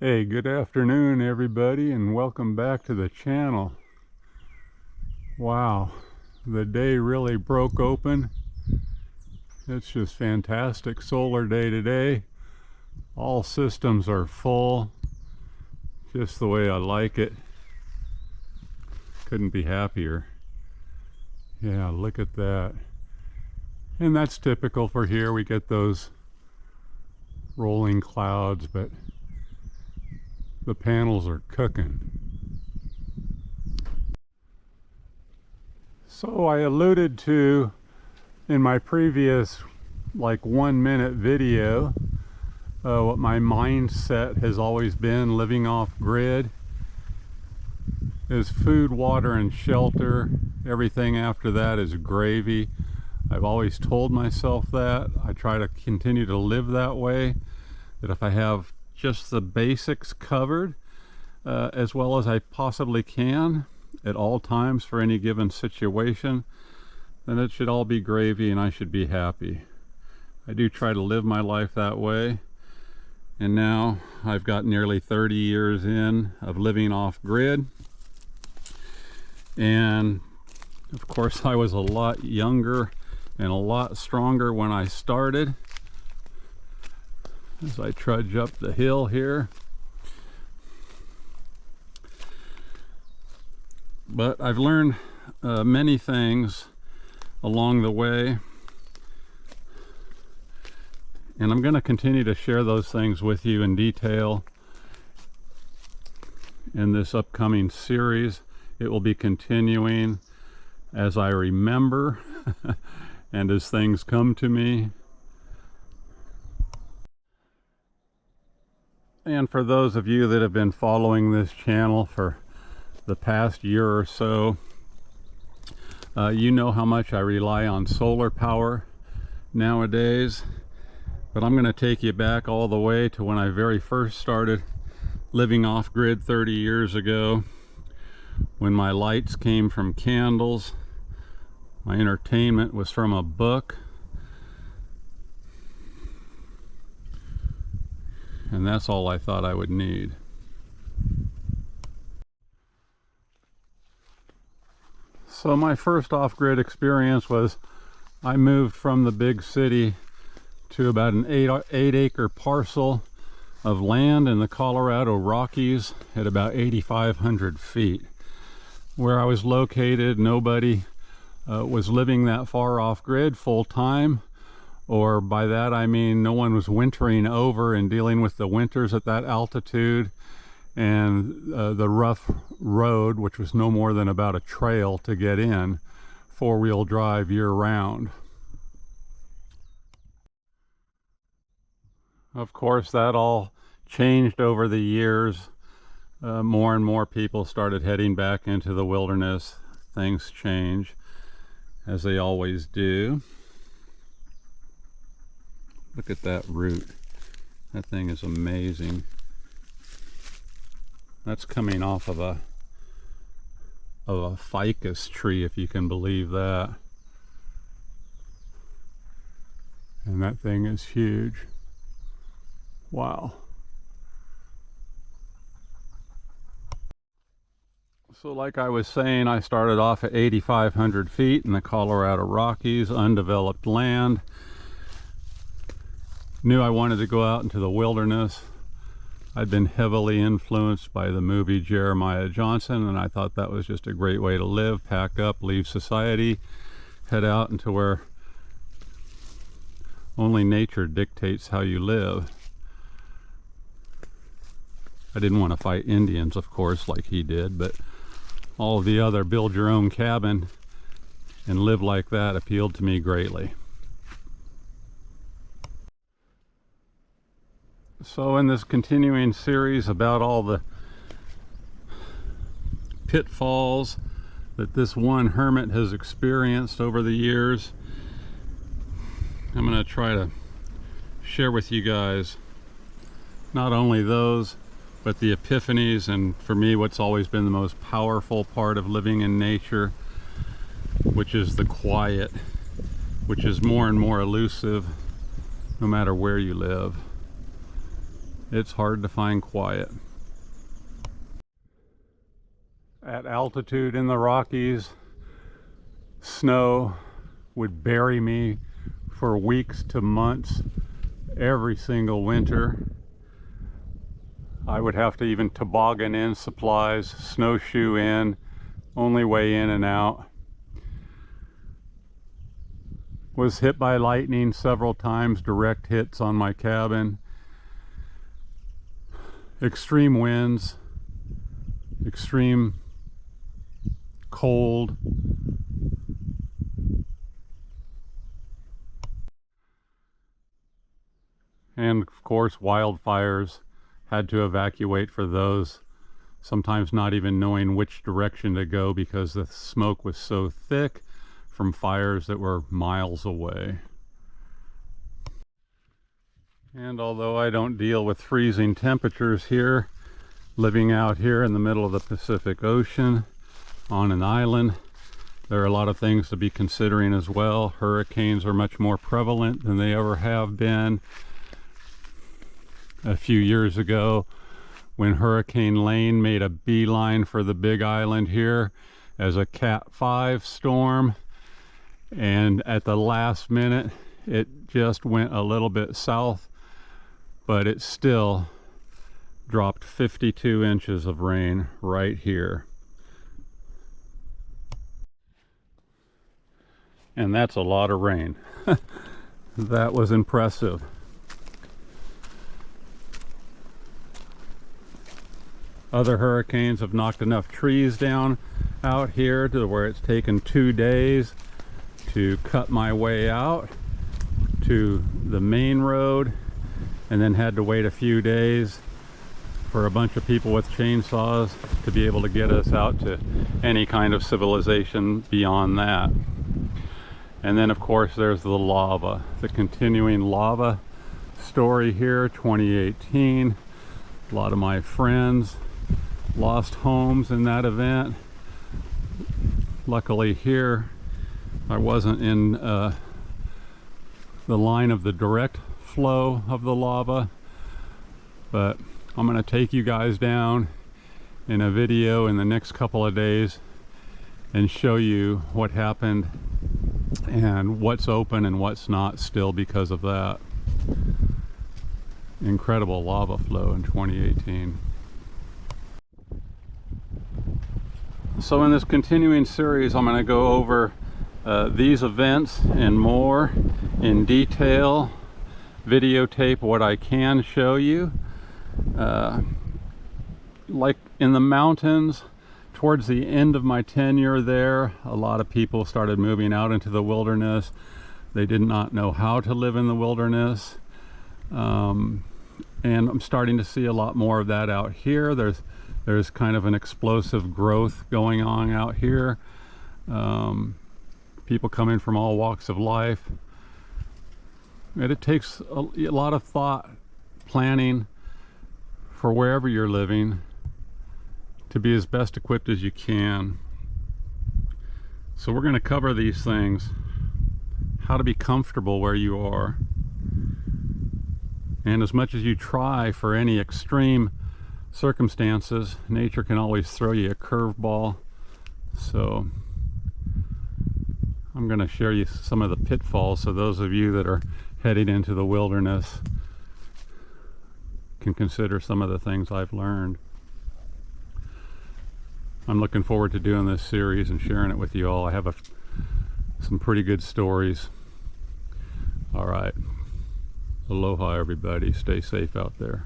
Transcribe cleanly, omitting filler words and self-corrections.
Hey, good afternoon everybody, and welcome back to the channel. Wow, the day really broke open. It's just fantastic solar day today. All systems are full, just the way I like it. Couldn't be happier. Yeah, look at that. And that's typical for here. We get those rolling clouds, but the panels are cooking. So I alluded to in my previous 1 minute video what my mindset has always been living off grid is food, water, and shelter. Everything after that is gravy. I've always told myself that. I try to continue to live that way, that if I have just the basics covered as well as I possibly can at all times for any given situation, then it should all be gravy and I should be happy. I do try to live my life that way, and now I've got nearly 30 years in of living off grid. And of course I was a lot younger and a lot stronger when I started. As I trudge up the hill here, but I've learned many things along the way, and I'm going to continue to share those things with you in detail in this upcoming series. It will be continuing as I remember and as things come to me. And for those of you that have been following this channel for the past year or so, you know how much I rely on solar power nowadays. But I'm going to take you back all the way to when I very first started living off grid 30 years ago, when my lights came from candles, my entertainment was from a book, and that's all I thought I would need. So my first off-grid experience was I moved from the big city to about an 8-acre parcel of land in the Colorado Rockies at about 8,500 feet. Where I was located, nobody was living that far off-grid full-time. Or by that I mean no one was wintering over and dealing with the winters at that altitude, and the rough road, which was no more than about a trail to get in, four-wheel drive year-round. Of course, that all changed over the years. More and more people started heading back into the wilderness. Things change, as they always do. Look at that root. That thing is amazing. That's coming off of a ficus tree, if you can believe that. And that thing is huge. Wow. So like I was saying, I started off at 8,500 feet in the Colorado Rockies, undeveloped land. Knew I wanted to go out into the wilderness. I'd been heavily influenced by the movie Jeremiah Johnson, and I thought that was just a great way to live. Pack up, leave society, head out into where only nature dictates how you live. I didn't want to fight Indians, of course, like he did, but all of the other build your own cabin and live like that appealed to me greatly. So in this continuing series about all the pitfalls that this one hermit has experienced over the years, I'm going to try to share with you guys not only those, but the epiphanies, and for me what's always been the most powerful part of living in nature, which is the quiet, which is more and more elusive no matter where you live. it's hard to find quiet. At altitude in the Rockies, snow would bury me for weeks to months every single winter. I would have to even toboggan in supplies, snowshoe in, only way in and out. Was hit by lightning several times, direct hits on my cabin. Extreme winds, extreme cold. And of course, wildfires. Had to evacuate for those, sometimes not even knowing which direction to go because the smoke was so thick from fires that were miles away. And although I don't deal with freezing temperatures here, living out here in the middle of the Pacific Ocean on an island, there are a lot of things to be considering as well. Hurricanes are much more prevalent than they ever have been. A few years ago, when Hurricane Lane made a beeline for the Big Island here as a Cat 5 storm, and at the last minute it just went a little bit south, but it still dropped 52 inches of rain right here. And that's a lot of rain. That was impressive. Other hurricanes have knocked enough trees down out here to where it's taken 2 days to cut my way out to the main road, and then had to wait a few days for a bunch of people with chainsaws to be able to get us out to any kind of civilization beyond that. And then of course there's the lava, the continuing lava story here, 2018. A lot of my friends lost homes in that event. Luckily here I wasn't in the line of the direct flow of the lava, but I'm going to take you guys down in a video in the next couple of days and show you what happened and what's open and what's not still because of that. Incredible lava flow in 2018. So in this continuing series, I'm going to go over these events and more in detail, videotape what I can show you. Like in the mountains, towards the end of my tenure there, a lot of people started moving out into the wilderness. They did not know how to live in the wilderness. And I'm starting to see a lot more of that out here. There's kind of an explosive growth going on out here. People coming from all walks of life. And it takes a lot of thought, planning for wherever you're living to be as best equipped as you can. So we're going to cover these things, how to be comfortable where you are. And as much as you try for any extreme circumstances, nature can always throw you a curveball. So I'm going to share you some of the pitfalls so those of you that are heading into the wilderness can consider some of the things I've learned. I'm looking forward to doing this series and sharing it with you all. I have some pretty good stories. All right. Aloha everybody. Stay safe out there.